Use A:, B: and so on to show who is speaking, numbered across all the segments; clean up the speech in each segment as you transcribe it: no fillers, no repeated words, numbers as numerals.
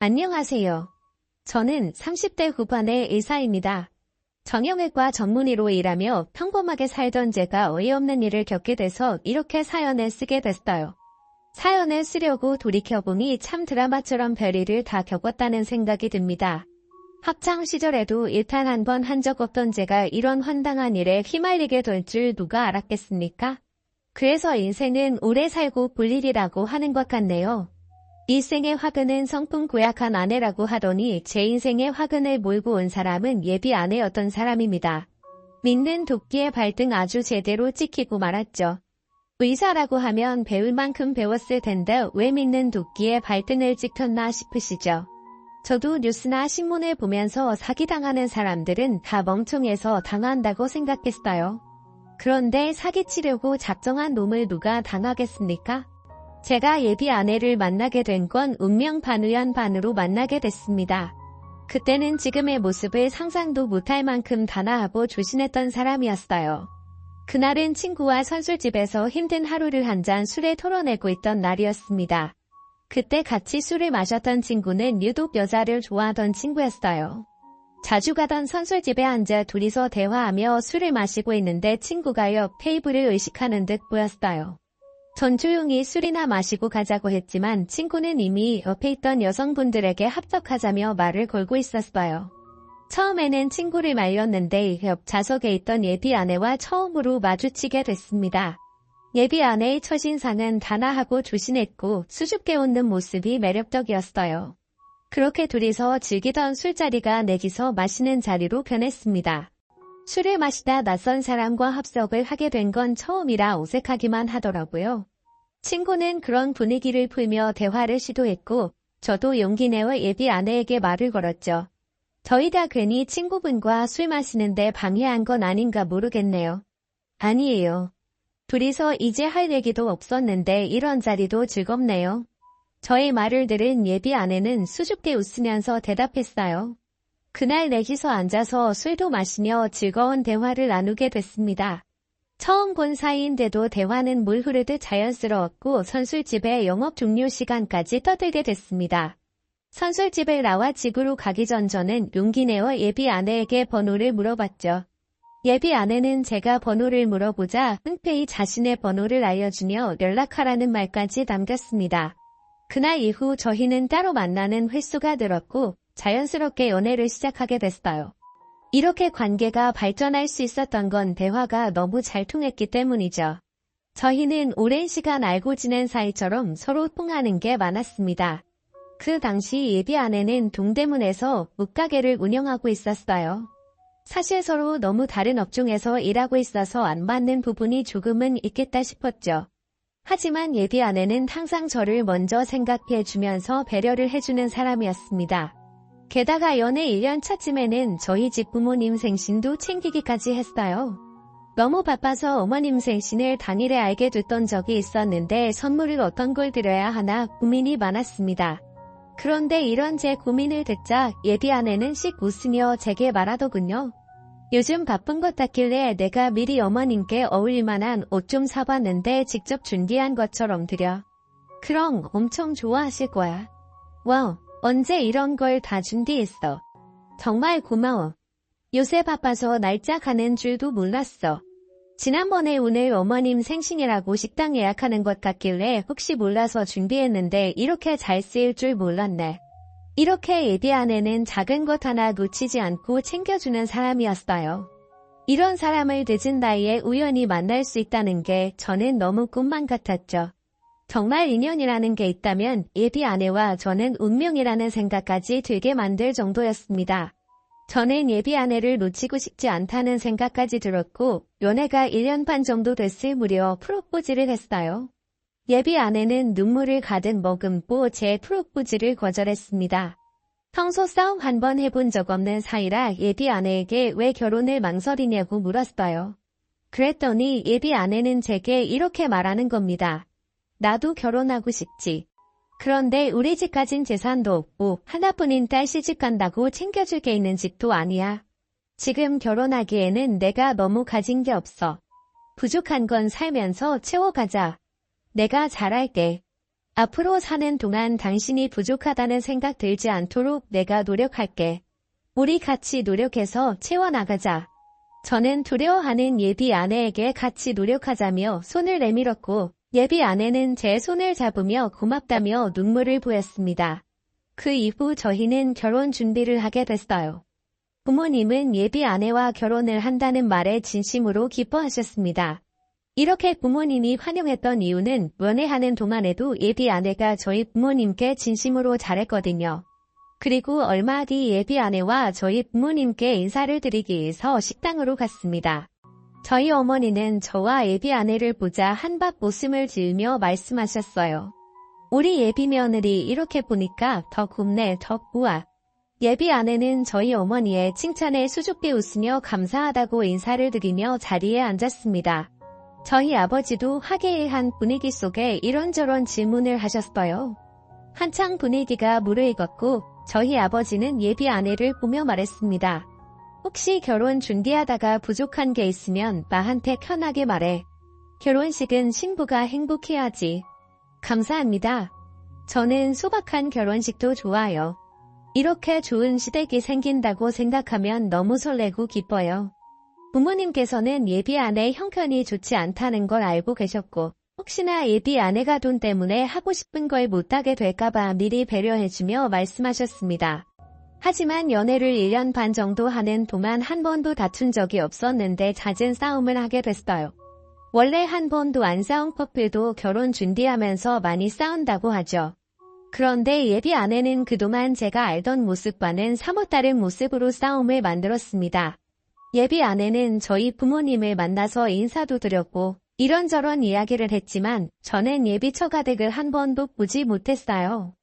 A: 안녕하세요. 저는 30대 후반의 의사입니다. 정형외과 전문의로 일하며 평범하게 살던 제가 어이없는 일을 겪게 돼서 이렇게 사연을 쓰게 됐어요. 사연을 쓰려고 돌이켜보니 참 드라마처럼 별일을 다 겪었다는 생각이 듭니다. 학창 시절에도 일단 한 번 한 적 없던 제가 이런 황당한 일에 휘말리게 될 줄 누가 알았겠습니까? 그래서 인생은 오래 살고 볼 일이라고 하는 것 같네요. 일생의 화근은 성품 고약한 아내라고 하더니 제 인생의 화근을 몰고 온 사람은 예비 아내였던 사람입니다. 믿는 도끼의 발등 아주 제대로 찍히고 말았죠. 의사라고 하면 배울 만큼 배웠을 텐데 왜 믿는 도끼의 발등을 찍혔나 싶으시죠? 저도 뉴스나 신문을 보면서 사기당하는 사람들은 다 멍청해서 당한다고 생각했어요. 그런데 사기치려고 작정한 놈을 누가 당하겠습니까? 제가 예비 아내를 만나게 된 건 운명 반우연 반으로 만나게 됐습니다. 그때는 지금의 모습을 상상도 못할 만큼 단아하고 조신했던 사람이었어요. 그날은 친구와 선술집에서 힘든 하루를 한 잔 술에 털어내고 있던 날이었습니다. 그때 같이 술을 마셨던 친구는 유독 여자를 좋아하던 친구였어요. 자주 가던 선술집에 앉아 둘이서 대화하며 술을 마시고 있는데 친구가 옆 테이블을 의식하는 듯 보였어요. 전 조용히 술이나 마시고 가자고 했지만 친구는 이미 옆에 있던 여성분들에게 합석하자며 말을 걸고 있었어요. 처음에는 친구를 말렸는데 옆 좌석에 있던 예비 아내와 처음으로 마주치게 됐습니다. 예비 아내의 첫인상은 단아하고 조신했고 수줍게 웃는 모습이 매력적이었어요. 그렇게 둘이서 즐기던 술자리가 내기서 마시는 자리로 변했습니다. 술을 마시다 낯선 사람과 합석을 하게 된 건 처음이라 어색하기만 하더라고요. 친구는 그런 분위기를 풀며 대화를 시도했고 저도 용기 내어 예비 아내에게 말을 걸었죠. 저희 다 괜히 친구분과 술 마시는데 방해한 건 아닌가 모르겠네요. 아니에요. 둘이서 이제 할 얘기도 없었는데 이런 자리도 즐겁네요. 저의 말을 들은 예비 아내는 수줍게 웃으면서 대답했어요. 그날 넷이서 앉아서 술도 마시며 즐거운 대화를 나누게 됐습니다. 처음 본 사이인데도 대화는 물 흐르듯 자연스러웠고 선술집의 영업 종료 시간까지 떠들게 됐습니다. 선술집을 나와 집으로 가기 전 저는 용기 내어 예비 아내에게 번호를 물어봤죠. 예비 아내는 제가 번호를 물어보자 흔쾌히 자신의 번호를 알려주며 연락하라는 말까지 남겼습니다. 그날 이후 저희는 따로 만나는 횟수가 늘었고 자연스럽게 연애를 시작하게 됐어요. 이렇게 관계가 발전할 수 있었던 건 대화가 너무 잘 통했기 때문이죠. 저희는 오랜 시간 알고 지낸 사이처럼 서로 통하는 게 많았습니다. 그 당시 예비 아내는 동대문에서 옷가게를 운영하고 있었어요. 사실 서로 너무 다른 업종에서 일하고 있어서 안 맞는 부분이 조금은 있겠다 싶었죠. 하지만 예비 아내는 항상 저를 먼저 생각해 주면서 배려를 해주는 사람이었습니다. 게다가 연애 1년 차쯤에는 저희 집 부모님 생신도 챙기기까지 했어요. 너무 바빠서 어머님 생신을 당일에 알게 됐던 적이 있었는데 선물을 어떤 걸 드려야 하나 고민이 많았습니다. 그런데 이런 제 고민을 듣자 예비 아내는 씩 웃으며 제게 말하더군요. 요즘 바쁜 것 같길래 내가 미리 어머님께 어울릴 만한 옷 좀 사봤는데 직접 준비한 것처럼 드려. 그럼 엄청 좋아하실 거야. 와우, 언제 이런 걸 다 준비했어. 정말 고마워. 요새 바빠서 날짜 가는 줄도 몰랐어. 지난번에 오늘 어머님 생신이라고 식당 예약하는 것 같길래 혹시 몰라서 준비했는데 이렇게 잘 쓰일 줄 몰랐네. 이렇게 예비 아내는 작은 것 하나 놓치지 않고 챙겨주는 사람이었어요. 이런 사람을 늦은 나이에 우연히 만날 수 있다는 게 저는 너무 꿈만 같았죠. 정말 인연이라는 게 있다면 예비 아내와 저는 운명이라는 생각까지 들게 만들 정도였습니다. 저는 예비 아내를 놓치고 싶지 않다는 생각까지 들었고 연애가 1년 반 정도 됐을 무렵 프로포즈를 했어요. 예비 아내는 눈물을 가득 머금고 제 프로포즈를 거절했습니다. 평소 싸움 한 번 해본 적 없는 사이라 예비 아내에게 왜 결혼을 망설이냐고 물었어요. 그랬더니 예비 아내는 제게 이렇게 말하는 겁니다. 나도 결혼하고 싶지. 그런데 우리 집 가진 재산도 없고 하나뿐인 딸 시집 간다고 챙겨줄 게 있는 집도 아니야. 지금 결혼하기에는 내가 너무 가진 게 없어. 부족한 건 살면서 채워가자. 내가 잘할게. 앞으로 사는 동안 당신이 부족하다는 생각 들지 않도록 내가 노력할게. 우리 같이 노력해서 채워나가자. 저는 두려워하는 예비 아내에게 같이 노력하자며 손을 내밀었고 예비 아내는 제 손을 잡으며 고맙다며 눈물을 보였습니다. 그 이후 저희는 결혼 준비를 하게 됐어요. 부모님은 예비 아내와 결혼을 한다는 말에 진심으로 기뻐하셨습니다. 이렇게 부모님이 환영했던 이유는 연애하는 동안에도 예비 아내가 저희 부모님께 진심으로 잘했거든요. 그리고 얼마 뒤 예비 아내와 저희 부모님께 인사를 드리기 위해서 식당으로 갔습니다. 저희 어머니는 저와 예비 아내를 보자 한박 웃음을 지으며 말씀하셨어요. 우리 예비 며느리 이렇게 보니까 더 곱네, 더 우아. 예비 아내는 저희 어머니의 칭찬에 수줍게 웃으며 감사하다고 인사를 드리며 자리에 앉았습니다. 저희 아버지도 화기애애한 분위기 속에 이런저런 질문을 하셨어요. 한창 분위기가 무르익었고 저희 아버지는 예비 아내를 보며 말했습니다. 혹시 결혼 준비하다가 부족한 게 있으면 나한테 편하게 말해. 결혼식은 신부가 행복해야지. 감사합니다. 저는 소박한 결혼식도 좋아요. 이렇게 좋은 시댁이 생긴다고 생각하면 너무 설레고 기뻐요. 부모님께서는 예비 아내 형편이 좋지 않다는 걸 알고 계셨고 혹시나 예비 아내가 돈 때문에 하고 싶은 걸 못하게 될까봐 미리 배려해주며 말씀하셨습니다. 하지만 연애를 1년 반 정도 하는 동안 한 번도 다툰 적이 없었는데 잦은 싸움을 하게 됐어요. 원래 한 번도 안 싸운 커플도 결혼 준비하면서 많이 싸운다고 하죠. 그런데 예비 아내는 그동안 제가 알던 모습과는 사뭇 다른 모습으로 싸움을 만들었습니다. 예비 아내는 저희 부모님을 만나서 인사도 드렸고 이런저런 이야기를 했지만 저는 예비 처가댁을 한 번도 보지 못했어요.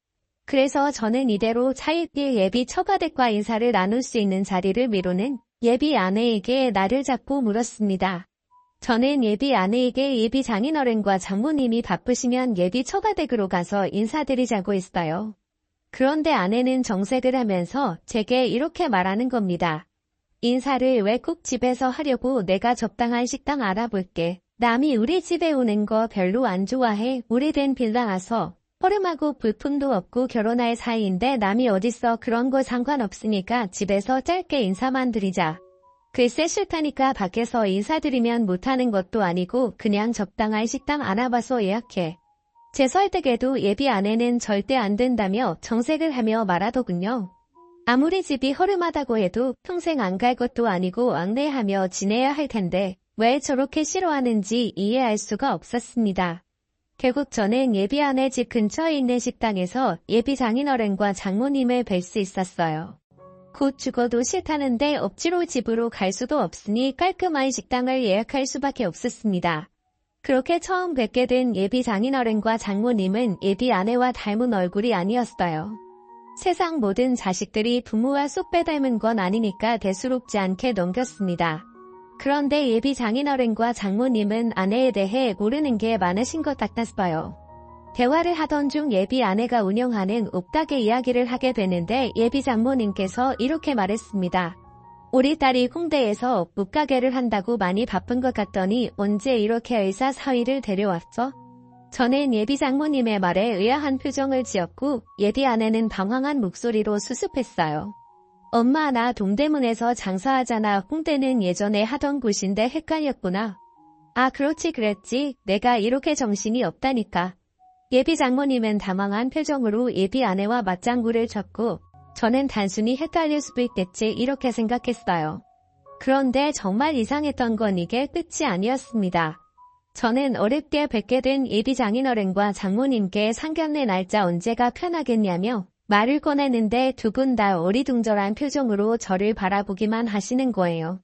A: 그래서 저는 이대로 차일피일 예비 처가댁과 인사를 나눌 수 있는 자리를 미루는 예비 아내에게 날을 잡고 물었습니다. 저는 예비 아내에게 예비 장인어른과 장모님이 바쁘시면 예비 처가댁으로 가서 인사드리자고 했어요. 그런데 아내는 정색을 하면서 제게 이렇게 말하는 겁니다. 인사를 왜 꼭 집에서 하려고 내가 적당한 식당 알아볼게. 남이 우리 집에 오는 거 별로 안 좋아해. 오래된 빌라라서 허름하고 불품도 없고 결혼할 사이인데 남이 어딨어. 그런 거 상관없으니까 집에서 짧게 인사만 드리자. 글쎄 싫다니까 밖에서 인사드리면 못하는 것도 아니고 그냥 적당한 식당 알아봐서 예약해. 제 설득에도 예비 아내는 절대 안 된다며 정색을 하며 말하더군요. 아무리 집이 허름하다고 해도 평생 안 갈 것도 아니고 왕래하며 지내야 할 텐데 왜 저렇게 싫어하는지 이해할 수가 없었습니다. 결국 저는 예비 아내 집 근처에 있는 식당에서 예비 장인어른과 장모님을 뵐 수 있었어요. 곧 죽어도 싫다는데 억지로 집으로 갈 수도 없으니 깔끔한 식당을 예약할 수밖에 없었습니다. 그렇게 처음 뵙게 된 예비 장인어른과 장모님은 예비 아내와 닮은 얼굴이 아니었어요. 세상 모든 자식들이 부모와 쏙 빼닮은 건 아니니까 대수롭지 않게 넘겼습니다. 그런데 예비 장인어른과 장모님은 아내에 대해 모르는 게 많으신 것 같았어요. 대화를 하던 중 예비 아내가 운영하는 옷가게 이야기를 하게 되는데 예비 장모님께서 이렇게 말했습니다. 우리 딸이 홍대에서 옷가게를 한다고 많이 바쁜 것 같더니 언제 이렇게 의사 사위를 데려왔죠? 저는 예비 장모님의 말에 의아한 표정을 지었고 예비 아내는 당황한 목소리로 수습했어요. 엄마 나 동대문에서 장사하잖아. 홍대는 예전에 하던 곳인데 헷갈렸구나. 아 그렇지 그랬지. 내가 이렇게 정신이 없다니까. 예비 장모님은 당황한 표정으로 예비 아내와 맞장구를 쳤고 저는 단순히 헷갈릴 수도 있겠지 이렇게 생각했어요. 그런데 정말 이상했던 건 이게 끝이 아니었습니다. 저는 어렵게 뵙게 된 예비 장인어른과 장모님께 상견례 날짜 언제가 편하겠냐며 말을 꺼내는데 두 분 다 어리둥절한 표정으로 저를 바라보기만 하시는 거예요.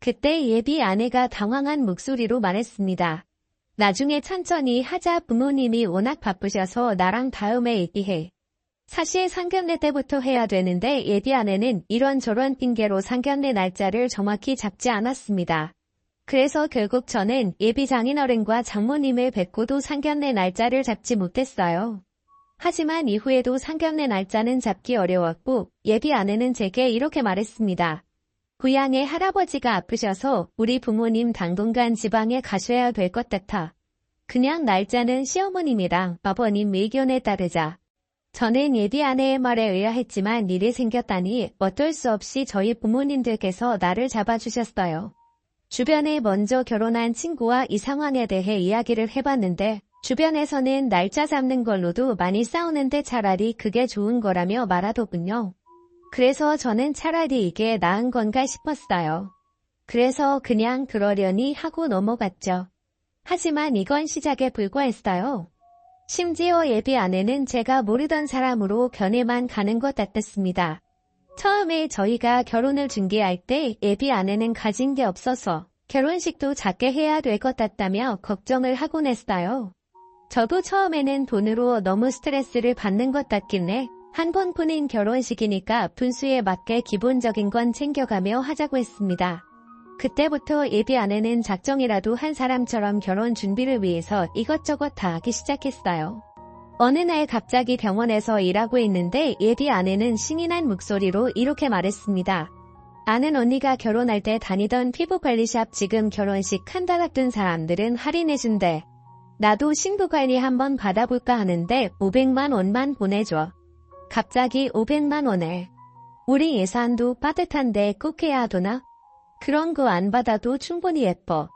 A: 그때 예비 아내가 당황한 목소리로 말했습니다. 나중에 천천히 하자. 부모님이 워낙 바쁘셔서 나랑 다음에 얘기해. 사실 상견례 때부터 해야 되는데 예비 아내는 이런저런 핑계로 상견례 날짜를 정확히 잡지 않았습니다. 그래서 결국 저는 예비 장인어른과 장모님을 뵙고도 상견례 날짜를 잡지 못했어요. 하지만 이후에도 상견례 날짜는 잡기 어려웠고 예비 아내는 제게 이렇게 말했습니다. 고향에 할아버지가 아프셔서 우리 부모님 당분간 지방에 가셔야 될 것 같아. 그냥 날짜는 시어머님이랑 아버님 의견에 따르자. 저는 예비 아내의 말에 의아했지만 일이 생겼다니 어쩔 수 없이 저희 부모님들께서 나를 잡아주셨어요. 주변에 먼저 결혼한 친구와 이 상황에 대해 이야기를 해봤는데 주변에서는 날짜 잡는 걸로도 많이 싸우는데 차라리 그게 좋은 거라며 말하더군요. 그래서 저는 차라리 이게 나은 건가 싶었어요. 그래서 그냥 그러려니 하고 넘어갔죠. 하지만 이건 시작에 불과했어요. 심지어 예비 아내는 제가 모르던 사람으로 견해만 가는 것 같았습니다. 처음에 저희가 결혼을 준비할 때 예비 아내는 가진 게 없어서 결혼식도 작게 해야 될 것 같다며 걱정을 하곤 했어요. 저도 처음에는 돈으로 너무 스트레스를 받는 것 같길래 한 번뿐인 결혼식이니까 분수에 맞게 기본적인 건 챙겨가며 하자고 했습니다. 그때부터 예비 아내는 작정이라도 한 사람처럼 결혼 준비를 위해서 이것저것 다 하기 시작했어요. 어느 날 갑자기 병원에서 일하고 있는데 예비 아내는 신이 난 목소리로 이렇게 말했습니다. 아는 언니가 결혼할 때 다니던 피부관리샵 지금 결혼식 한 달 앞둔 사람들은 할인해준대. 나도 신부관리 한번 받아볼까 하는데 500만 원만 보내줘. 갑자기 500만 원을. 우리 예산도 빠듯한데 꼭 해야 하더나? 그런 거 안 받아도 충분히 예뻐.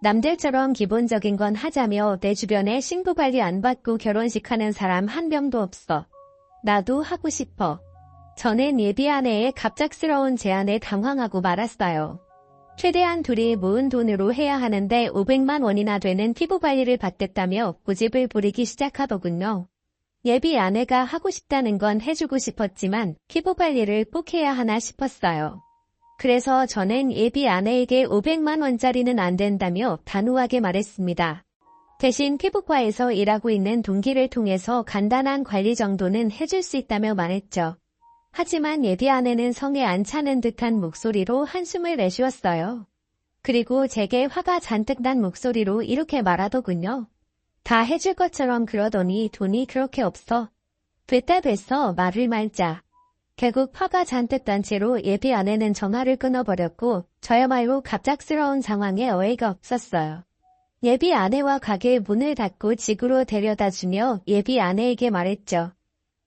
A: 남들처럼 기본적인 건 하자며 내 주변에 신부관리 안 받고 결혼식 하는 사람 한 명도 없어. 나도 하고 싶어. 저는 예비 아내의 갑작스러운 제안에 당황하고 말았어요. 최대한 둘이 모은 돈으로 해야 하는데 500만 원이나 되는 피부관리를 받겠다며 고집을 부리기 시작하더군요. 예비 아내가 하고 싶다는 건 해주고 싶었지만 피부관리를 꼭 해야 하나 싶었어요. 그래서 저는 예비 아내에게 500만 원짜리는 안 된다며 단호하게 말했습니다. 대신 피부과에서 일하고 있는 동기를 통해서 간단한 관리 정도는 해줄 수 있다며 말했죠. 하지만 예비 아내는 성에 안 차는 듯한 목소리로 한숨을 내쉬었어요. 그리고 제게 화가 잔뜩 난 목소리로 이렇게 말하더군요. 다 해줄 것처럼 그러더니 돈이 그렇게 없어. 됐다 됐어 말을 말자. 결국 화가 잔뜩 난 채로 예비 아내는 전화를 끊어버렸고 저야말로 갑작스러운 상황에 어이가 없었어요. 예비 아내와 가게 문을 닫고 집으로 데려다주며 예비 아내에게 말했죠.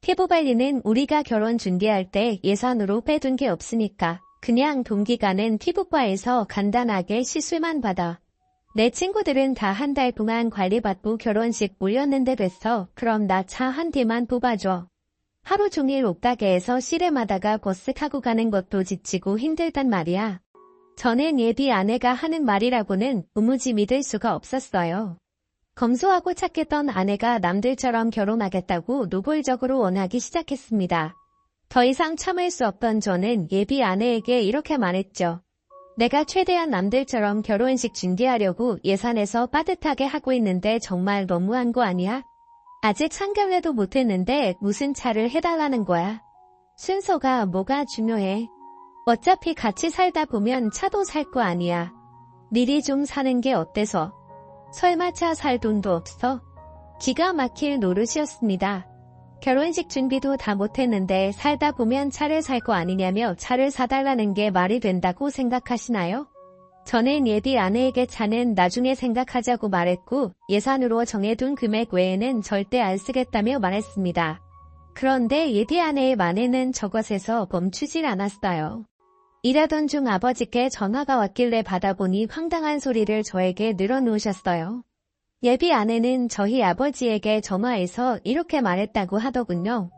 A: 피부관리는 우리가 결혼 준비할 때 예산으로 빼둔 게 없으니까 그냥 동기간은 피부과에서 간단하게 시술만 받아. 내 친구들은 다 한 달 동안 관리받고 결혼식 올렸는데 됐어. 그럼 나 차 한 대만 뽑아줘. 하루 종일 옥다개에서 씨름하다가 버스 타고 가는 것도 지치고 힘들단 말이야. 저는 예비 아내가 하는 말이라고는 도무지 믿을 수가 없었어요. 검소하고 착했던 아내가 남들처럼 결혼하겠다고 노골적으로 원하기 시작했습니다. 더 이상 참을 수 없던 저는 예비 아내에게 이렇게 말했죠. 내가 최대한 남들처럼 결혼식 준비하려고 예산에서 빠듯하게 하고 있는데 정말 너무한 거 아니야? 아직 상견례도 못했는데 무슨 차를 해달라는 거야? 순서가 뭐가 중요해? 어차피 같이 살다 보면 차도 살 거 아니야. 미리 좀 사는 게 어때서? 설마 차 살 돈도 없어? 기가 막힐 노릇이었습니다. 결혼식 준비도 다 못했는데 살다 보면 차를 살 거 아니냐며 차를 사달라는 게 말이 된다고 생각하시나요? 저는 예비 아내에게 차는 나중에 생각하자고 말했고 예산으로 정해둔 금액 외에는 절대 안 쓰겠다며 말했습니다. 그런데 예비 아내의 만에는 저것에서 멈추질 않았어요. 일하던 중 아버지께 전화가 왔길래 받아보니 황당한 소리를 저에게 늘어놓으셨어요. 예비 아내는 저희 아버지에게 전화해서 이렇게 말했다고 하더군요.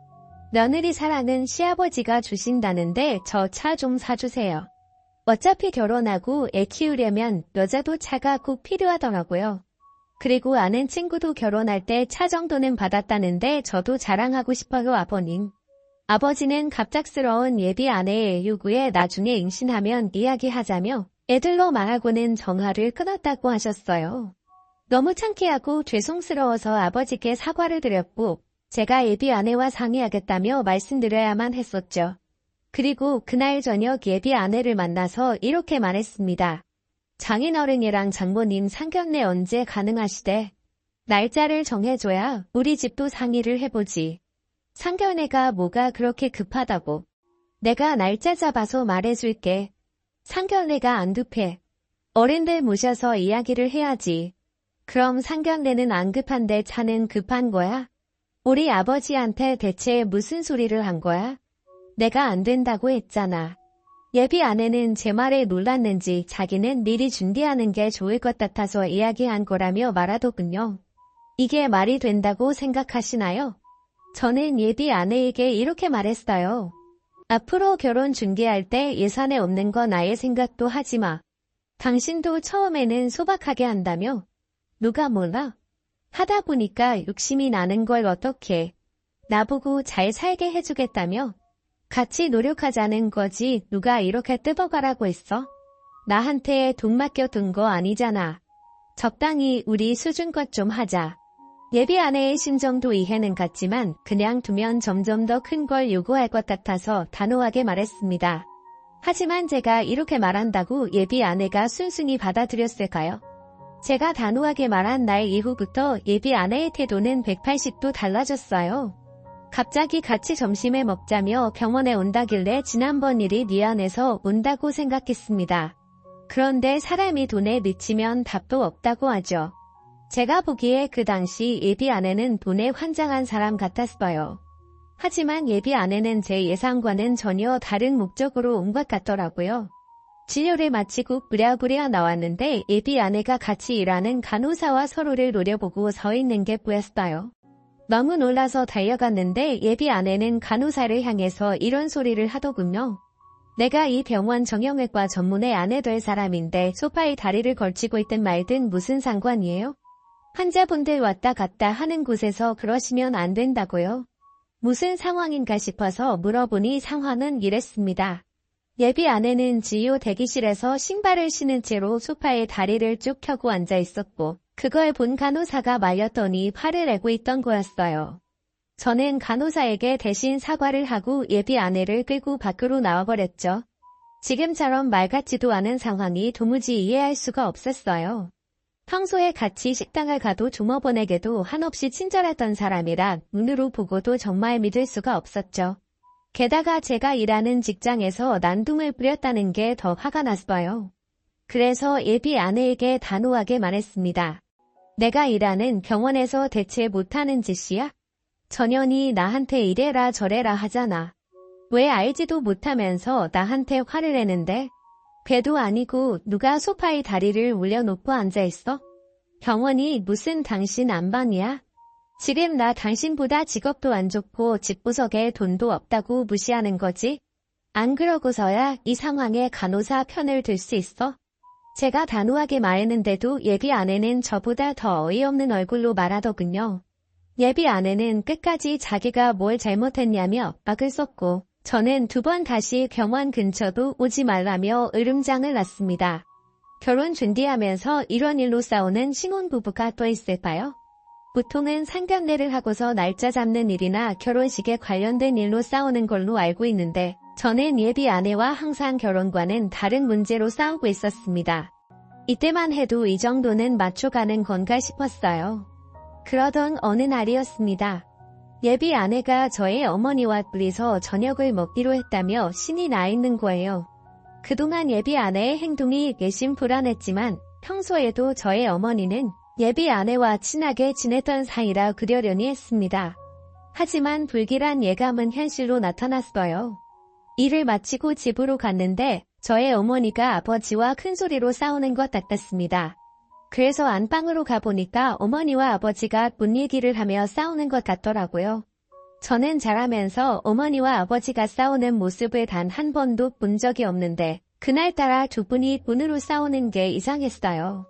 A: 며느리 사랑은 시아버지가 주신다는데 저 차 좀 사주세요. 어차피 결혼하고 애 키우려면 여자도 차가 꼭 필요하더라고요. 그리고 아는 친구도 결혼할 때 차 정도는 받았다는데 저도 자랑하고 싶어요 아버님. 아버지는 갑작스러운 예비 아내의 요구에 나중에 임신하면 이야기하자며 애들로 말하고는 전화를 끊었다고 하셨어요. 너무 창피하고 죄송스러워서 아버지께 사과를 드렸고 제가 예비 아내와 상의하겠다며 말씀드려야만 했었죠. 그리고 그날 저녁 예비 아내를 만나서 이렇게 말했습니다. 장인어른이랑 장모님 상견례 언제 가능하시대? 날짜를 정해줘야 우리 집도 상의를 해보지. 상견례가 뭐가 그렇게 급하다고. 내가 날짜 잡아서 말해줄게. 상견례가 안 급해. 어른들 모셔서 이야기를 해야지. 그럼 상견례는 안 급한데 차는 급한 거야? 우리 아버지한테 대체 무슨 소리를 한 거야? 내가 안 된다고 했잖아. 예비 아내는 제 말에 놀랐는지 자기는 미리 준비하는 게 좋을 것 같아서 이야기한 거라며 말하더군요. 이게 말이 된다고 생각하시나요? 저는 예비 아내에게 이렇게 말했어요. 앞으로 결혼 중개할 때 예산에 없는 건 아예 생각도 하지 마. 당신도 처음에는 소박하게 한다며? 누가 몰라? 하다 보니까 욕심이 나는 걸 어떡해. 나보고 잘 살게 해주겠다며? 같이 노력하자는 거지 누가 이렇게 뜯어가라고 했어? 나한테 돈 맡겨둔 거 아니잖아. 적당히 우리 수준껏 좀 하자. 예비 아내의 심정도 이해는 갔지만 그냥 두면 점점 더 큰 걸 요구할 것 같아서 단호하게 말했습니다. 하지만 제가 이렇게 말한다고 예비 아내가 순순히 받아들였을까요? 제가 단호하게 말한 날 이후부터 예비 아내의 태도는 180도 달라졌어요. 갑자기 같이 점심을 먹자며 병원에 온다길래 지난번 일이 미안해서 온다고 생각했습니다. 그런데 사람이 돈에 미치면 답도 없다고 하죠. 제가 보기에 그 당시 예비 아내는 돈에 환장한 사람 같았어요. 하지만 예비 아내는 제 예상과는 전혀 다른 목적으로 온 것 같더라고요. 진료를 마치고 부랴부랴 나왔는데 예비 아내가 같이 일하는 간호사와 서로를 노려보고 서 있는 게 보였어요. 너무 놀라서 달려갔는데 예비 아내는 간호사를 향해서 이런 소리를 하더군요. 내가 이 병원 정형외과 전문의 아내 될 사람인데 소파에 다리를 걸치고 있든 말든 무슨 상관이에요? 환자분들 왔다 갔다 하는 곳에서 그러시면 안 된다고요. 무슨 상황인가 싶어서 물어보니 상황은 이랬습니다. 예비 아내는 진료 대기실에서 신발을 신은 채로 소파에 다리를 쭉 펴고 앉아 있었고 그걸 본 간호사가 말렸더니 화를 내고 있던 거였어요. 저는 간호사에게 대신 사과를 하고 예비 아내를 끌고 밖으로 나와버렸죠. 지금처럼 말 같지도 않은 상황이 도무지 이해할 수가 없었어요. 평소에 같이 식당을 가도 조모번에게도 한없이 친절했던 사람이라 눈으로 보고도 정말 믿을 수가 없었죠. 게다가 제가 일하는 직장에서 난동을 부렸다는 게 더 화가 났어요. 그래서 예비 아내에게 단호하게 말했습니다. 내가 일하는 병원에서 대체 못하는 짓이야? 전현이 나한테 이래라 저래라 하잖아. 왜 알지도 못하면서 나한테 화를 내는데? 배도 아니고 누가 소파에 다리를 올려놓고 앉아있어? 병원이 무슨 당신 안방이야? 지금 나 당신보다 직업도 안 좋고 집구석에 돈도 없다고 무시하는 거지? 안 그러고서야 이 상황에 간호사 편을 들 수 있어? 제가 단호하게 말했는데도 예비 아내는 저보다 더 어이없는 얼굴로 말하더군요. 예비 아내는 끝까지 자기가 뭘 잘못했냐며 막을 썼고 저는 2번 다시 병원 근처도 오지 말라며 으름장을 놨습니다. 결혼 준비하면서 이런 일로 싸우는 신혼부부가 또 있을까요? 보통은 상견례를 하고서 날짜 잡는 일이나 결혼식에 관련된 일로 싸우는 걸로 알고 있는데 저는 예비 아내와 항상 결혼과는 다른 문제로 싸우고 있었습니다. 이때만 해도 이 정도는 맞춰가는 건가 싶었어요. 그러던 어느 날이었습니다. 예비 아내가 저의 어머니와 둘이서 저녁을 먹기로 했다며 신이 나 있는 거예요. 그동안 예비 아내의 행동이 내심 불안했지만 평소에도 저의 어머니는 예비 아내와 친하게 지냈던 사이라 그러려니 했습니다. 하지만 불길한 예감은 현실로 나타났어요. 일을 마치고 집으로 갔는데 저의 어머니가 아버지와 큰 소리로 싸우는 것 같았습니다. 그래서 안방으로 가보니까 어머니와 아버지가 문 얘기를 하며 싸우는 것 같더라고요. 저는 자라면서 어머니와 아버지가 싸우는 모습을 단 한 번도 본 적이 없는데 그날따라 두 분이 돈으로 싸우는 게 이상했어요.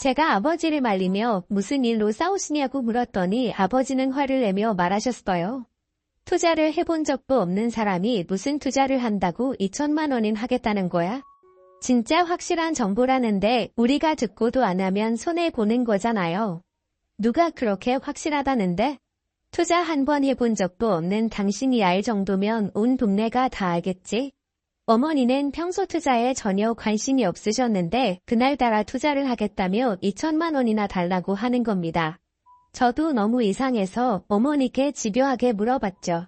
A: 제가 아버지를 말리며 무슨 일로 싸우시냐고 물었더니 아버지는 화를 내며 말하셨어요. 투자를 해본 적도 없는 사람이 무슨 투자를 한다고 2천만 원인 하겠다는 거야? 진짜 확실한 정보라는데 우리가 듣고도 안 하면 손해보는 거잖아요. 누가 그렇게 확실하다는데? 투자 한 번 해본 적도 없는 당신이 알 정도면 온 동네가 다 알겠지? 어머니는 평소 투자에 전혀 관심이 없으셨는데 그날따라 투자를 하겠다며 2천만 원이나 달라고 하는 겁니다. 저도 너무 이상해서 어머니께 집요하게 물어봤죠.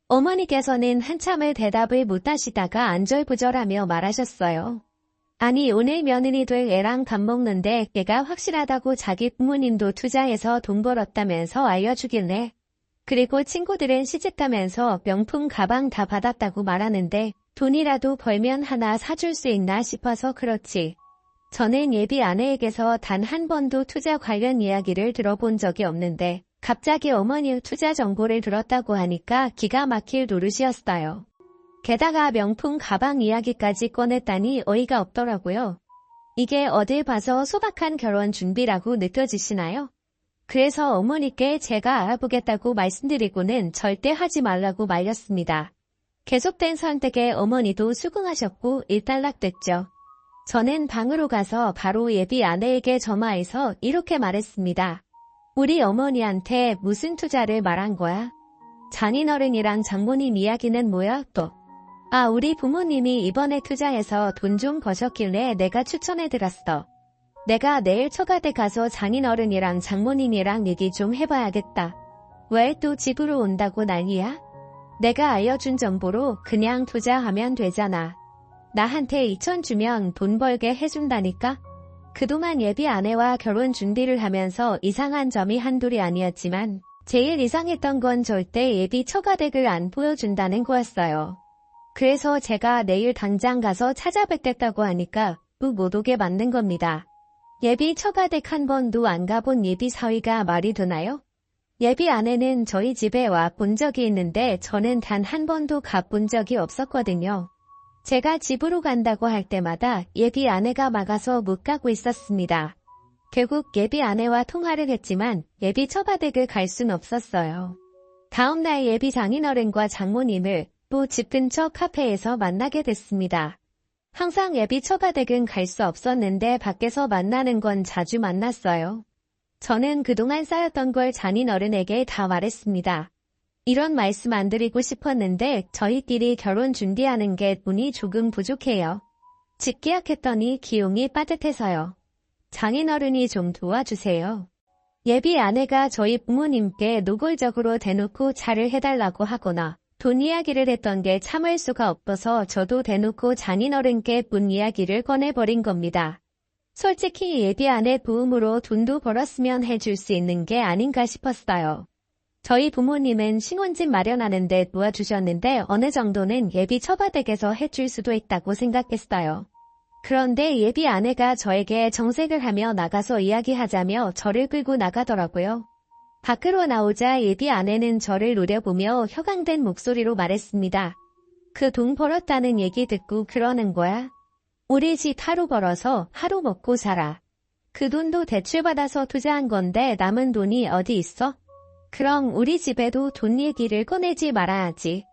A: 어머니께서는 한참을 대답을 못하시다가 안절부절하며 말하셨어요. 아니 오늘 며느리 될 애랑 밥 먹는데 걔가 확실하다고 자기 부모님도 투자해서 돈 벌었다면서 알려주길래 그리고 친구들은 시집가면서 명품 가방 다 받았다고 말하는데 돈이라도 벌면 하나 사줄 수 있나 싶어서 그렇지. 저는 예비 아내에게서 단 한 번도 투자 관련 이야기를 들어본 적이 없는데 갑자기 어머니 투자 정보를 들었다고 하니까 기가 막힐 노릇이었어요. 게다가 명품 가방 이야기까지 꺼냈다니 어이가 없더라고요. 이게 어딜 봐서 소박한 결혼 준비라고 느껴지시나요? 그래서 어머니께 제가 알아보겠다고 말씀드리고는 절대 하지 말라고 말렸습니다. 계속된 선택에 어머니도 수긍하셨고 일단락됐죠. 저는 방으로 가서 바로 예비 아내에게 전화해서 이렇게 말했습니다. 우리 어머니한테 무슨 투자를 말한 거야? 장인어른이랑 장모님 이야기는 뭐야 또? 아, 우리 부모님이 이번에 투자해서 돈 좀 버셨길래 내가 추천해드렸어. 내가 내일 처가댁 가서 장인어른이랑 장모님이랑 얘기 좀 해봐야겠다. 왜 또 집으로 온다고 난리야? 내가 알려준 정보로 그냥 투자하면 되잖아. 나한테 2천 주면 돈 벌게 해준다니까? 그동안 예비 아내와 결혼 준비를 하면서 이상한 점이 한둘이 아니었지만 제일 이상했던 건 절대 예비 처가댁을 안 보여준다는 거였어요. 그래서 제가 내일 당장 가서 찾아뵙겠다고 하니까 못 오게 만든 겁니다. 예비 처가댁 한 번도 안 가본 예비 사위가 말이 되나요? 예비 아내는 저희 집에 와 본 적이 있는데 저는 단 한 번도 가본 적이 없었거든요. 제가 집으로 간다고 할 때마다 예비 아내가 막아서 못 가고 있었습니다. 결국 예비 아내와 통화를 했지만 예비 처가댁을 갈 순 없었어요. 다음날 예비 장인어른과 장모님을 또 집 근처 카페에서 만나게 됐습니다. 항상 예비 처가댁은 갈 수 없었는데 밖에서 만나는 건 자주 만났어요. 저는 그동안 쌓였던 걸 장인어른에게 다 말했습니다. 이런 말씀 안 드리고 싶었는데 저희끼리 결혼 준비하는 게 돈이 조금 부족해요. 집 계약했더니 기용이 빠듯해서요. 장인어른이 좀 도와주세요. 예비 아내가 저희 부모님께 노골적으로 대놓고 차를 해달라고 하거나 돈 이야기를 했던 게 참을 수가 없어서 저도 대놓고 장인어른께 돈 이야기를 꺼내버린 겁니다. 솔직히 예비 아내 도움으로 돈도 벌었으면 해줄 수 있는 게 아닌가 싶었어요. 저희 부모님은 신혼집 마련하는데 도와주셨는데 어느 정도는 예비 처가댁에서 해줄 수도 있다고 생각했어요. 그런데 예비 아내가 저에게 정색을 하며 나가서 이야기하자며 저를 끌고 나가더라고요. 밖으로 나오자 예비 아내는 저를 노려보며 혀강된 목소리로 말했습니다. 그 돈 벌었다는 얘기 듣고 그러는 거야? 우리 집 하루 벌어서 하루 먹고 살아. 그 돈도 대출받아서 투자한 건데 남은 돈이 어디 있어? 그럼 우리 집에도 돈 얘기를 꺼내지 말아야지.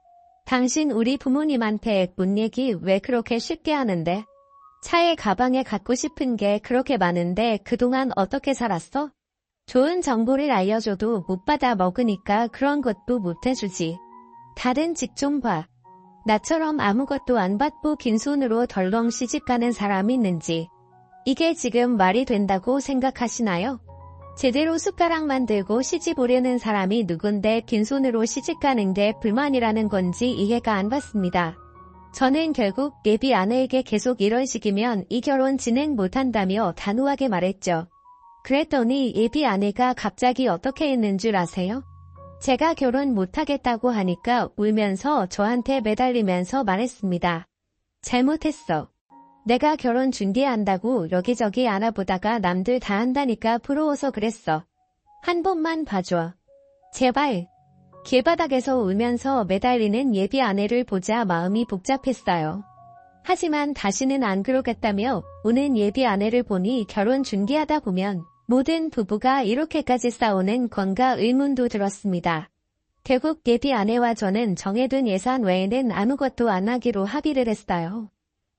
A: 당신 우리 부모님한테 돈 얘기 왜 그렇게 쉽게 하는데? 차에 가방에 갖고 싶은 게 그렇게 많은데 그동안 어떻게 살았어? 좋은 정보를 알려줘도 못 받아 먹으니까 그런 것도 못 해주지. 다른 직 좀 봐. 나처럼 아무것도 안 받고 긴 손으로 덜렁 시집가는 사람이 있는지. 이게 지금 말이 된다고 생각하시나요? 제대로 숟가락만 들고 시집 오려는 사람이 누군데 빈손으로 시집가는 게 불만이라는 건지 이해가 안 갔습니다. 저는 결국 예비 아내에게 계속 이런 식이면 이 결혼 진행 못한다며 단호하게 말했죠. 그랬더니 예비 아내가 갑자기 어떻게 했는 줄 아세요? 제가 결혼 못하겠다고 하니까 울면서 저한테 매달리면서 말했습니다. 잘못했어. 내가 결혼 준비한다고 여기저기 알아보다가 남들 다 한다니까 부러워서 그랬어. 한 번만 봐줘. 제발. 길바닥에서 울면서 매달리는 예비 아내를 보자 마음이 복잡했어요. 하지만 다시는 안 그러겠다며 우는 예비 아내를 보니 결혼 준비하다 보면 모든 부부가 이렇게까지 싸우는 건가 의문도 들었습니다. 결국 예비 아내와 저는 정해둔 예산 외에는 아무것도 안 하기로 합의를 했어요.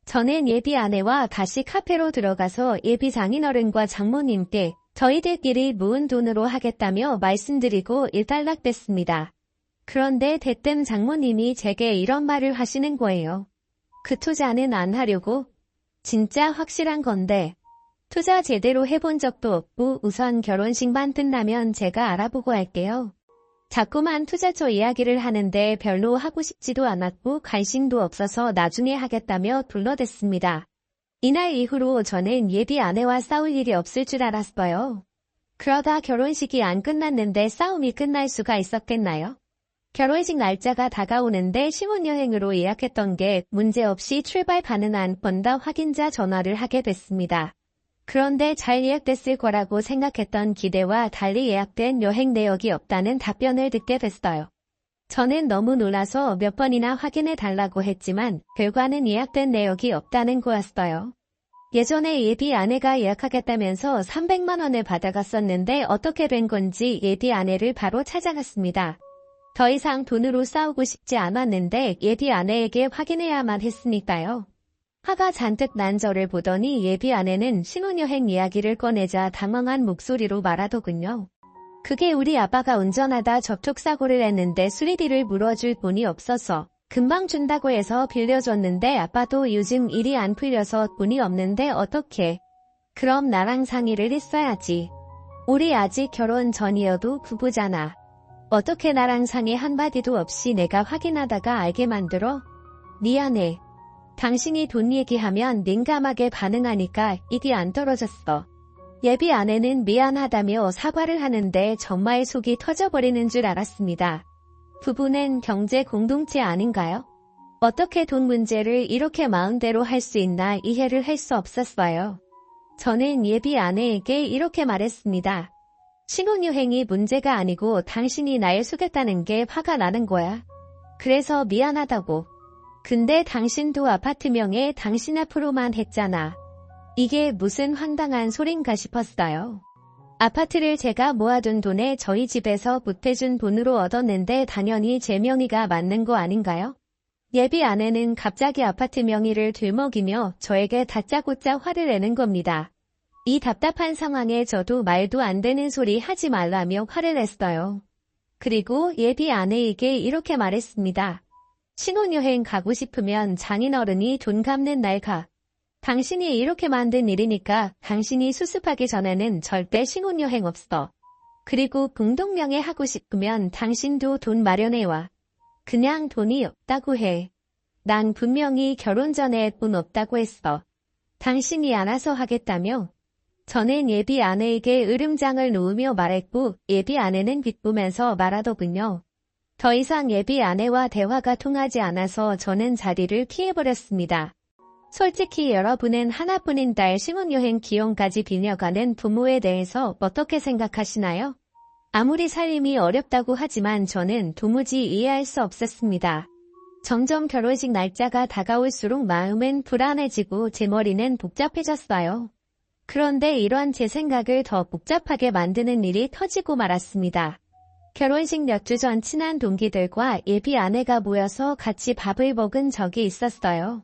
A: 저는 예비 아내와 다시 카페로 들어가서 예비 장인어른과 장모님께 저희들끼리 모은 돈으로 하겠다며 말씀드리고 일단락됐습니다. 그런데 대뜸 장모님이 제게 이런 말을 하시는 거예요. 그 투자는 안 하려고? 진짜 확실한 건데. 투자 제대로 해본 적도 없고 우선 결혼식만 끝나면 제가 알아보고 할게요. 자꾸만 투자처 이야기를 하는데 별로 하고 싶지도 않았고 관심도 없어서 나중에 하겠다며 둘러댔습니다. 이날 이후로 저는 예비 아내와 싸울 일이 없을 줄 알았어요. 그러다 결혼식이 안 끝났는데 싸움이 끝날 수가 있었겠나요? 결혼식 날짜가 다가오는데 신혼여행으로 예약했던 게 문제없이 출발 가능한 번다 확인자 전화를 하게 됐습니다. 그런데 잘 예약됐을 거라고 생각했던 기대와 달리 예약된 여행 내역이 없다는 답변을 듣게 됐어요. 저는 너무 놀라서 몇 번이나 확인해 달라고 했지만 결과는 예약된 내역이 없다는 거였어요. 예전에 예비 아내가 예약하겠다면서 300만 원을 받아갔었는데 어떻게 된 건지 예비 아내를 바로 찾아갔습니다. 더 이상 돈으로 싸우고 싶지 않았는데 예비 아내에게 확인해야만 했으니까요. 화가 잔뜩 난 저를 보더니 예비 아내는 신혼여행 이야기를 꺼내자 당황한 목소리로 말하더군요. 그게 우리 아빠가 운전하다 접촉사고를 했는데 수리비를 물어줄 돈이 없어서 금방 준다고 해서 빌려줬는데 아빠도 요즘 일이 안 풀려서 돈이 없는데 어떡해. 그럼 나랑 상의를 했어야지. 우리 아직 결혼 전이어도 부부잖아. 어떻게 나랑 상의 한마디도 없이 내가 확인하다가 알게 만들어? 미안해. 당신이 돈 얘기하면 민감하게 반응하니까 입이 안 떨어졌어. 예비 아내는 미안하다며 사과를 하는데 정말 속이 터져버리는 줄 알았습니다. 부부는 경제 공동체 아닌가요? 어떻게 돈 문제를 이렇게 마음대로 할 수 있나 이해를 할 수 없었어요. 저는 예비 아내에게 이렇게 말했습니다. 신혼여행이 문제가 아니고 당신이 날 속였다는 게 화가 나는 거야. 그래서 미안하다고. 근데 당신도 아파트 명에 당신 앞으로만 했잖아. 이게 무슨 황당한 소린가 싶었어요. 아파트를 제가 모아둔 돈에 저희 집에서 보태준 돈으로 얻었는데 당연히 제 명의가 맞는 거 아닌가요? 예비 아내는 갑자기 아파트 명의를 들먹이며 저에게 다짜고짜 화를 내는 겁니다. 이 답답한 상황에 저도 말도 안 되는 소리 하지 말라며 화를 냈어요. 그리고 예비 아내에게 이렇게 말했습니다. 신혼여행 가고 싶으면 장인어른이 돈 갚는 날 가. 당신이 이렇게 만든 일이니까 당신이 수습하기 전에는 절대 신혼여행 없어. 그리고 공동명예 하고 싶으면 당신도 돈 마련해와. 그냥 돈이 없다고 해. 난 분명히 결혼 전에 돈 없다고 했어. 당신이 알아서 하겠다며? 저는 예비 아내에게 으름장을 놓으며 말했고 예비 아내는 비쁘면서 말하더군요. 더 이상 예비 아내와 대화가 통하지 않아서 저는 자리를 피해버렸습니다. 솔직히 여러분은 하나뿐인 딸 신혼여행 기용까지 빌려가는 부모에 대해서 어떻게 생각하시나요? 아무리 살림이 어렵다고 하지만 저는 도무지 이해할 수 없었습니다. 점점 결혼식 날짜가 다가올수록 마음은 불안해지고 제 머리는 복잡해졌어요. 그런데 이런 제 생각을 더 복잡하게 만드는 일이 터지고 말았습니다. 결혼식 몇 주 전 친한 동기들과 예비 아내가 모여서 같이 밥을 먹은 적이 있었어요.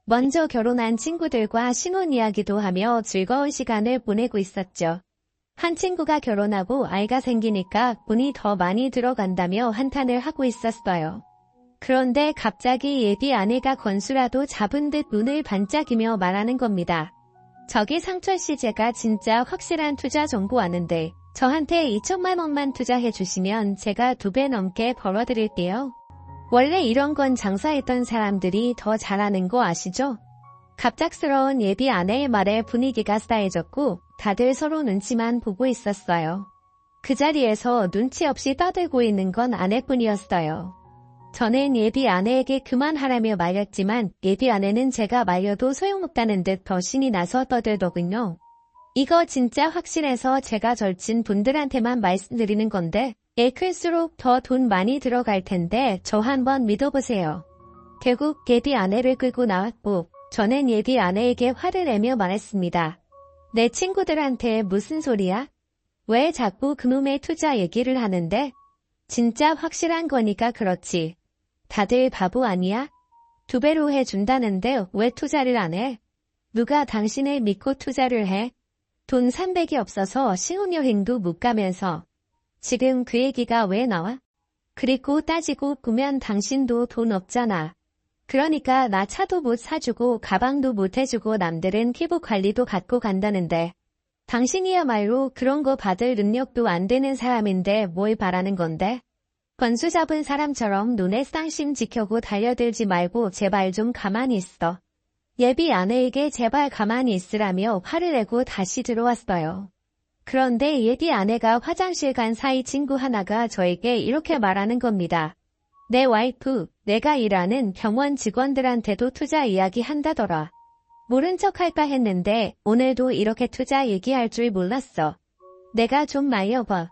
A: 먼저 결혼한 친구들과 신혼 이야기도 하며 즐거운 시간을 보내고 있었죠. 한 친구가 결혼하고 아이가 생기니까 돈이 더 많이 들어간다며 한탄을 하고 있었어요. 그런데 갑자기 예비 아내가 건수라도 잡은 듯 눈을 반짝이며 말하는 겁니다. 저기 상철씨 제가 진짜 확실한 투자 정보 아는데 저한테 2천만 원만 투자해 주시면 제가 2배 넘게 벌어드릴게요. 원래 이런 건 장사했던 사람들이 더 잘하는 거 아시죠? 갑작스러운 예비 아내의 말에 분위기가 싸해졌고 다들 서로 눈치만 보고 있었어요. 그 자리에서 눈치 없이 떠들고 있는 건 아내뿐이었어요. 저는 예비 아내에게 그만하라며 말렸지만 예비 아내는 제가 말려도 소용없다는 듯 더 신이 나서 떠들더군요. 이거 진짜 확실해서 제가 절친 분들한테만 말씀드리는 건데 애 클수록 더 돈 많이 들어갈 텐데 저 한번 믿어보세요. 결국 예비 아내를 끌고 나왔고 저는 예비 아내에게 화를 내며 말했습니다. 내 친구들한테 무슨 소리야? 왜 자꾸 그놈의 투자 얘기를 하는데? 진짜 확실한 거니까 그렇지. 다들 바보 아니야? 2배로 해준다는데 왜 투자를 안 해? 누가 당신을 믿고 투자를 해? 돈 300이 없어서 신혼여행도 못 가면서. 지금 그 얘기가 왜 나와? 그리고 따지고 보면 당신도 돈 없잖아. 그러니까 나 차도 못 사주고 가방도 못 해주고 남들은 피부 관리도 갖고 간다는데. 당신이야말로 그런 거 받을 능력도 안 되는 사람인데 뭘 바라는 건데? 건수 잡은 사람처럼 눈에 쌍심 지켜고 달려들지 말고 제발 좀 가만히 있어. 예비 아내에게 제발 가만히 있으라며 화를 내고 다시 들어왔어요. 그런데 예비 아내가 화장실 간 사이 친구 하나가 저에게 이렇게 말하는 겁니다. 내 와이프, 내가 일하는 병원 직원들한테도 투자 이야기 한다더라. 모른 척 할까 했는데 오늘도 이렇게 투자 얘기할 줄 몰랐어. 내가 좀 말려봐.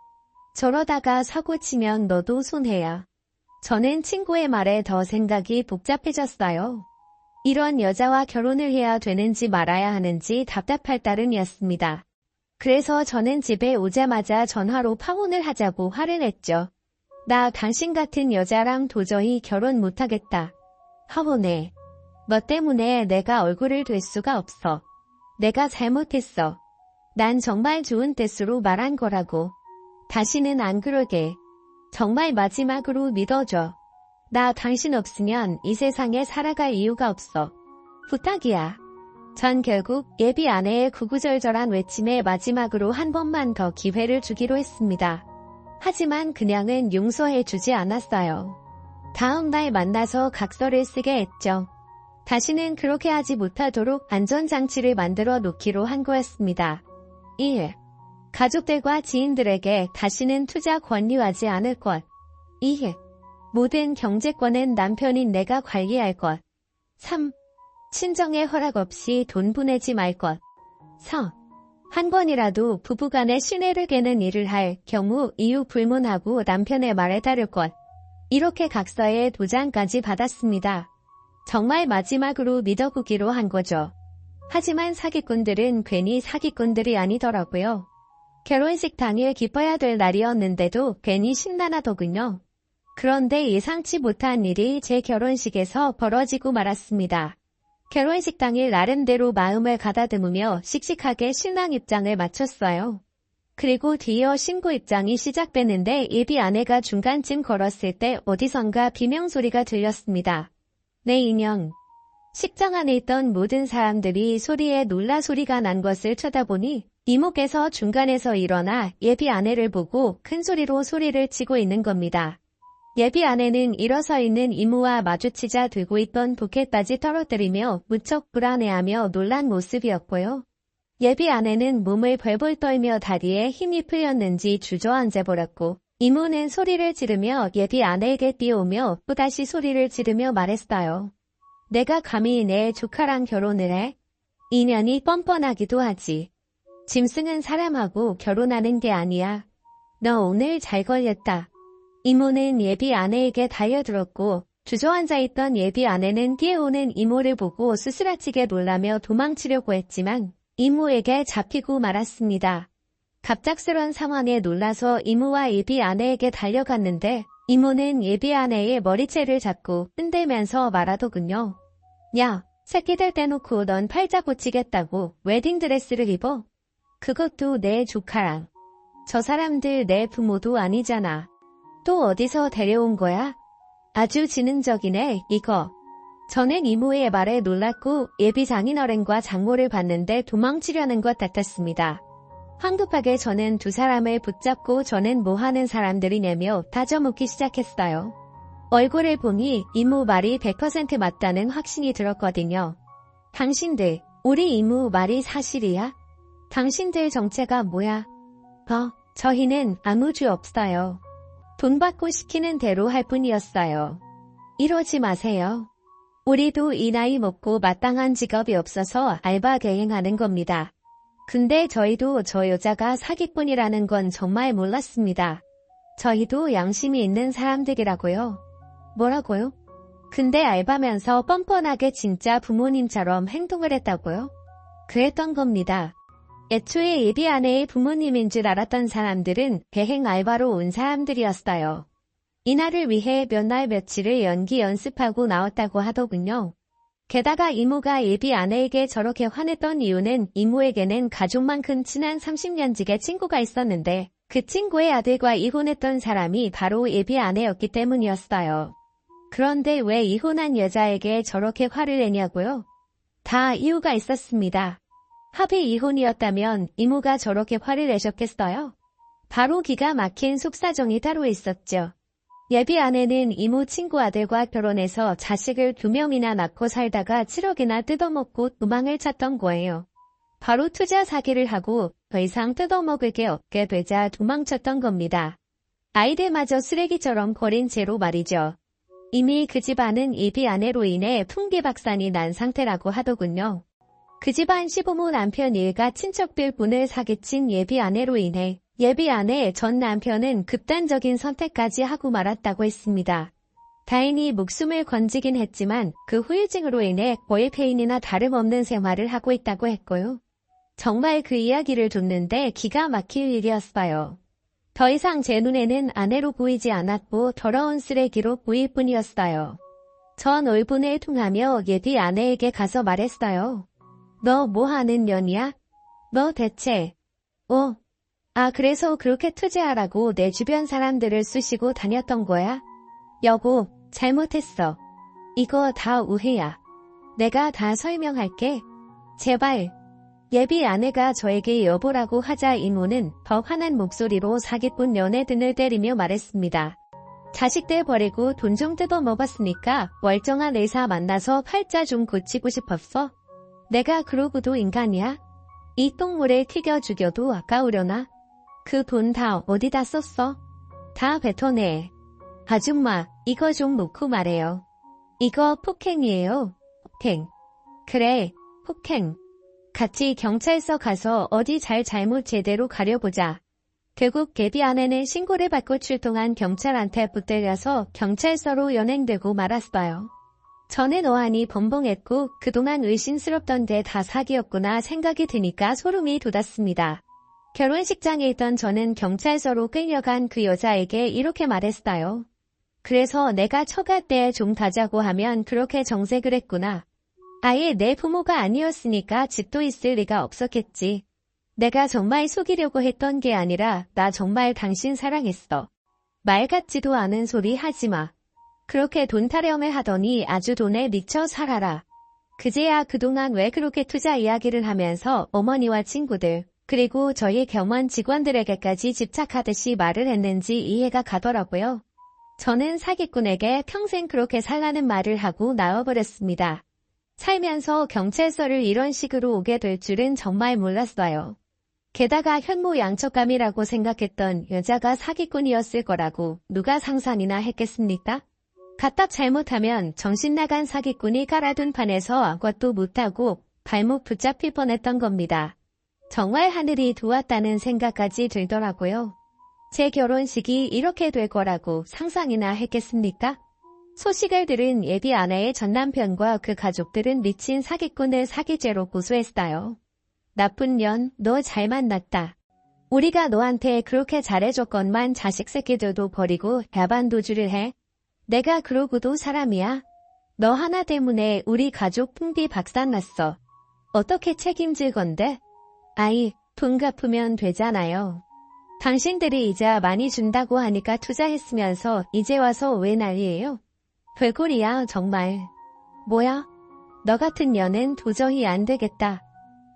A: 저러다가 사고 치면 너도 손해야. 저는 친구의 말에 더 생각이 복잡해졌어요. 이런 여자와 결혼을 해야 되는지 말아야 하는지 답답할 따름이었습니다. 그래서 저는 집에 오자마자 전화로 파혼을 하자고 화를 냈죠. 나 당신 같은 여자랑 도저히 결혼 못하겠다. 파혼해. 너 때문에 내가 얼굴을 댈 수가 없어. 내가 잘못했어. 난 정말 좋은 뜻으로 말한 거라고. 다시는 안 그러게. 정말 마지막으로 믿어줘. 나 당신 없으면 이 세상에 살아갈 이유가 없어. 부탁이야. 전 결국 예비 아내의 구구절절한 외침에 마지막으로 한 번만 더 기회를 주기로 했습니다. 하지만 그냥은 용서해주지 않았어요. 다음 날 만나서 각서를 쓰게 했죠. 다시는 그렇게 하지 못하도록 안전장치를 만들어 놓기로 한 거였습니다. 1. 가족들과 지인들에게 다시는 투자 권유하지 않을 것. 2. 모든 경제권은 남편인 내가 관리할 것. 3. 친정의 허락 없이 돈 보내지 말 것. 4. 한 번이라도 부부간의 신뢰를 깨는 일을 할 경우 이유 불문하고 남편의 말에 따를 것. 이렇게 각서에 도장까지 받았습니다. 정말 마지막으로 믿어보기로 한 거죠. 하지만 사기꾼들은 괜히 사기꾼들이 아니더라고요. 결혼식 당일 기뻐야 될 날이었는데도 괜히 신나하더군요. 그런데 예상치 못한 일이 제 결혼식에서 벌어지고 말았습니다. 결혼식 당일 나름대로 마음을 가다듬으며 씩씩하게 신랑 입장을 마쳤어요. 그리고 뒤이어 신부 입장이 시작되는데 예비 아내가 중간쯤 걸었을 때 어디선가 비명소리가 들렸습니다. 내 인형. 식장 안에 있던 모든 사람들이 소리에 놀라 소리가 난 것을 쳐다보니 이모께서 중간에서 일어나 예비 아내를 보고 큰 소리로 소리를 치고 있는 겁니다. 예비 아내는 일어서 있는 이모와 마주치자 들고 있던 부케까지 떨어뜨리며 무척 불안해하며 놀란 모습이었고요. 예비 아내는 몸을 벌벌 떨며 다리에 힘이 풀렸는지 주저앉아버렸고 이모는 소리를 지르며 예비 아내에게 뛰어오며 또다시 소리를 지르며 말했어요. 내가 감히 내 조카랑 결혼을 해? 인연이 뻔뻔하기도 하지. 짐승은 사람하고 결혼하는 게 아니야. 너 오늘 잘 걸렸다. 이모는 예비 아내에게 달려들었고 주저앉아 있던 예비 아내는 뛰어오는 이모를 보고 스스라치게 놀라며 도망치려고 했지만 이모에게 잡히고 말았습니다. 갑작스런 상황에 놀라서 이모와 예비 아내에게 달려갔는데 이모는 예비 아내의 머리채를 잡고 흔들면서 말하더군요. 야, 새끼들 떼놓고 넌 팔자 고치겠다고 웨딩드레스를 입어? 그것도 내 조카랑. 저 사람들 내 부모도 아니잖아. 또 어디서 데려온 거야? 아주 지능적이네, 이거. 저는 이모의 말에 놀랐고 예비 장인어른과 장모를 봤는데 도망치려는 것 같았습니다. 황급하게 저는 두 사람을 붙잡고 저는 뭐 하는 사람들이냐며 다져묻기 시작했어요. 얼굴을 보니 이모 말이 100% 맞다는 확신이 들었거든요. 당신들, 우리 이모 말이 사실이야? 당신들 정체가 뭐야? 저희는 아무 죄 없어요. 돈 받고 시키는 대로 할 뿐이었어요. 이러지 마세요. 우리도 이 나이 먹고 마땅한 직업이 없어서 알바 계행하는 겁니다. 근데 저희도 저 여자가 사기꾼이라는 건 정말 몰랐습니다. 저희도 양심이 있는 사람들이라고요. 뭐라고요? 근데 알바면서 뻔뻔하게 진짜 부모님처럼 행동을 했다고요? 그랬던 겁니다. 애초에 예비 아내의 부모님인 줄 알았던 사람들은 계행 알바로 온 사람들이었어요. 이날을 위해 몇 날 며칠을 연기 연습하고 나왔다고 하더군요. 게다가 이모가 예비 아내에게 저렇게 화냈던 이유는 이모에게는 가족만큼 친한 30년직의 친구가 있었는데 그 친구의 아들과 이혼했던 사람이 바로 예비 아내였기 때문이었어요. 그런데 왜 이혼한 여자에게 저렇게 화를 내냐고요? 다 이유가 있었습니다. 합의 이혼이었다면 이모가 저렇게 화를 내셨겠어요? 바로 기가 막힌 속사정이 따로 있었죠. 예비 아내는 이모 친구 아들과 결혼해서 자식을 2명이나 낳고 살다가 7억이나 뜯어먹고 도망을 쳤던 거예요. 바로 투자 사기를 하고 더 이상 뜯어먹을 게 없게 되자 도망쳤던 겁니다. 아이들마저 쓰레기처럼 버린 채로 말이죠. 이미 그 집안은 예비 아내로 인해 풍비박산이 난 상태라고 하더군요. 그 집안 시부모 남편 일가 친척들 분을 사기친 예비 아내로 인해 예비 아내의 전 남편은 극단적인 선택까지 하고 말았다고 했습니다. 다행히 목숨을 건지긴 했지만 그 후유증으로 인해 거의 폐인이나 다름없는 생활을 하고 있다고 했고요. 정말 그 이야기를 듣는데 기가 막힐 일이었어요. 더 이상 제 눈에는 아내로 보이지 않았고 더러운 쓰레기로 보일 뿐이었어요. 전 울분을 통하며 예비 아내에게 가서 말했어요. 너 뭐 하는 년이야? 너 대체... 그래서 그렇게 투자하라고 내 주변 사람들을 쑤시고 다녔던 거야? 여보, 잘못했어. 이거 다 오해야. 내가 다 설명할게. 제발. 예비 아내가 저에게 여보라고 하자 이모는 더 화난 목소리로 사기꾼 연애등을 때리며 말했습니다. 자식들 버리고 돈 좀 뜯어 먹었으니까 멀쩡한 의사 만나서 팔자 좀 고치고 싶었어? 내가 그러고도 인간이야? 이 똥물에 튀겨 죽여도 아까우려나? 그 돈 다 어디다 썼어? 다 뱉어내. 아줌마, 이거 좀 놓고 말해요. 이거 폭행이에요. 폭행. 그래, 폭행. 같이 경찰서 가서 어디 잘못 제대로 가려보자. 결국 예비 아내는 신고를 받고 출동한 경찰한테 붙들려서 경찰서로 연행되고 말았어요. 저는 어안이 벙벙했고 그동안 의심스럽던데 다 사기였구나 생각이 드니까 소름이 돋았습니다. 결혼식장에 있던 저는 경찰서로 끌려간 그 여자에게 이렇게 말했어요. 그래서 내가 처갈 때 좀 다자고 하면 그렇게 정색을 했구나. 아예 내 부모가 아니었으니까 집도 있을 리가 없었겠지. 내가 정말 속이려고 했던 게 아니라 나 정말 당신 사랑했어. 말 같지도 않은 소리 하지 마. 그렇게 돈 타령을 하더니 아주 돈에 미쳐 살아라. 그제야 그동안 왜 그렇게 투자 이야기를 하면서 어머니와 친구들 그리고 저희 겸원 직원들에게까지 집착하듯이 말을 했는지 이해가 가더라고요. 저는 사기꾼에게 평생 그렇게 살라는 말을 하고 나와버렸습니다. 살면서 경찰서를 이런 식으로 오게 될 줄은 정말 몰랐어요. 게다가 현모양처감이라고 생각했던 여자가 사기꾼이었을 거라고 누가 상상이나 했겠습니까? 까딱 잘못하면 정신나간 사기꾼이 깔아둔 판에서 아무것도 못하고 발목 붙잡힐 뻔했던 겁니다. 정말 하늘이 도왔다는 생각까지 들더라고요. 제 결혼식이 이렇게 될 거라고 상상이나 했겠습니까? 소식을 들은 예비 아내의 전남편과 그 가족들은 미친 사기꾼을 사기죄로 고소했어요. 나쁜 년, 너 잘 만났다. 우리가 너한테 그렇게 잘해줬건만 자식 새끼들도 버리고 야반도주를 해. 내가 그러고도 사람이야. 너 하나 때문에 우리 가족 풍비박산났어. 어떻게 책임질 건데? 아이, 돈 갚으면 되잖아요. 당신들이 이자 많이 준다고 하니까 투자했으면서 이제 와서 왜 난리예요? 별꼴이야 정말. 뭐야? 너 같은 년은 도저히 안 되겠다.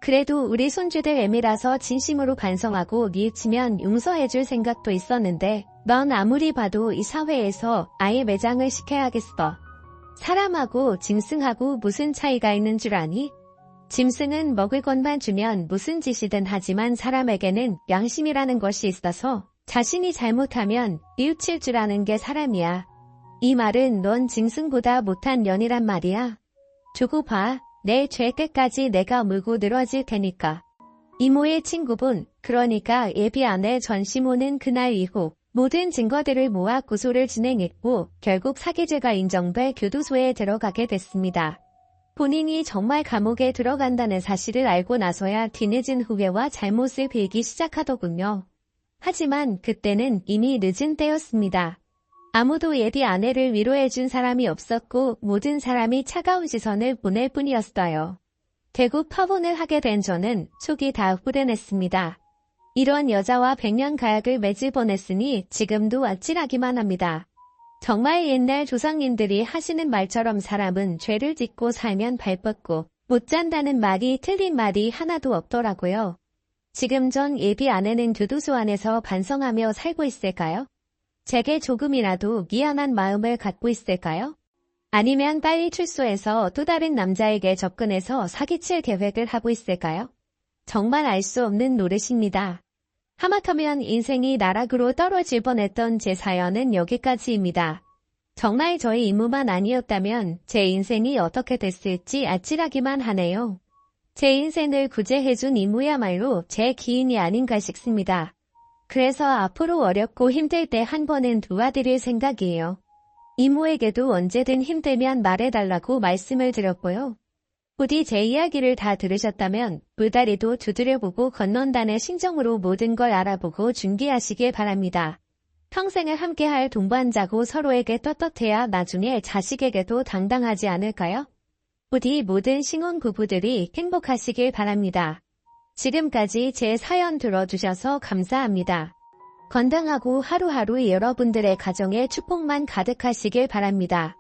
A: 그래도 우리 손주들 애미라서 진심으로 반성하고 뉘우치면 용서해줄 생각도 있었는데 넌 아무리 봐도 이 사회에서 아예 매장을 시켜야겠어. 사람하고 짐승하고 무슨 차이가 있는 줄 아니? 짐승은 먹을 것만 주면 무슨 짓이든 하지만 사람에게는 양심이라는 것이 있어서 자신이 잘못하면 뉘우칠 줄 아는 게 사람이야. 이 말은 넌 짐승보다 못한 년이란 말이야. 두고 봐. 내 죄 끝까지 내가 물고 늘어질 테니까. 이모의 친구분, 그러니까 예비 아내 전시모는 그날 이후 모든 증거들을 모아 고소를 진행했고 결국 사기죄가 인정돼 교도소에 들어가게 됐습니다. 본인이 정말 감옥에 들어간다는 사실을 알고 나서야 뒤늦은 후회와 잘못을 빌기 시작하더군요. 하지만 그때는 이미 늦은 때였습니다. 아무도 예비 아내를 위로해준 사람이 없었고 모든 사람이 차가운 시선을 보낼 뿐이었어요. 결국 파혼을 하게 된 저는 속이 다 후련했습니다. 이런 여자와 100년 가약을 맺을 뻔했으니 지금도 아찔하기만 합니다. 정말 옛날 조상님들이 하시는 말처럼 사람은 죄를 짓고 살면 발 뻗고 못 잔다는 말이 틀린 말이 하나도 없더라고요. 지금 전 예비 아내는 교도소 안에서 반성하며 살고 있을까요? 제게 조금이라도 미안한 마음을 갖고 있을까요? 아니면 빨리 출소해서 또 다른 남자에게 접근해서 사기칠 계획을 하고 있을까요? 정말 알 수 없는 노릇입니다. 하마터면 인생이 나락으로 떨어질 뻔했던 제 사연은 여기까지입니다. 정말 저의 임무만 아니었다면 제 인생이 어떻게 됐을지 아찔하기만 하네요. 제 인생을 구제해준 임무야말로 제 기인이 아닌가 싶습니다. 그래서 앞으로 어렵고 힘들 때 한 번은 도와드릴 생각이에요. 이모에게도 언제든 힘들면 말해달라고 말씀을 드렸고요. 부디 제 이야기를 다 들으셨다면 물다리도 두드려보고 건넌다는 심정으로 모든 걸 알아보고 준비하시길 바랍니다. 평생을 함께할 동반자고 서로에게 떳떳해야 나중에 자식에게도 당당하지 않을까요? 부디 모든 신혼 부부들이 행복하시길 바랍니다. 지금까지 제 사연 들어주셔서 감사합니다. 건강하고 하루하루 여러분들의 가정에 축복만 가득하시길 바랍니다.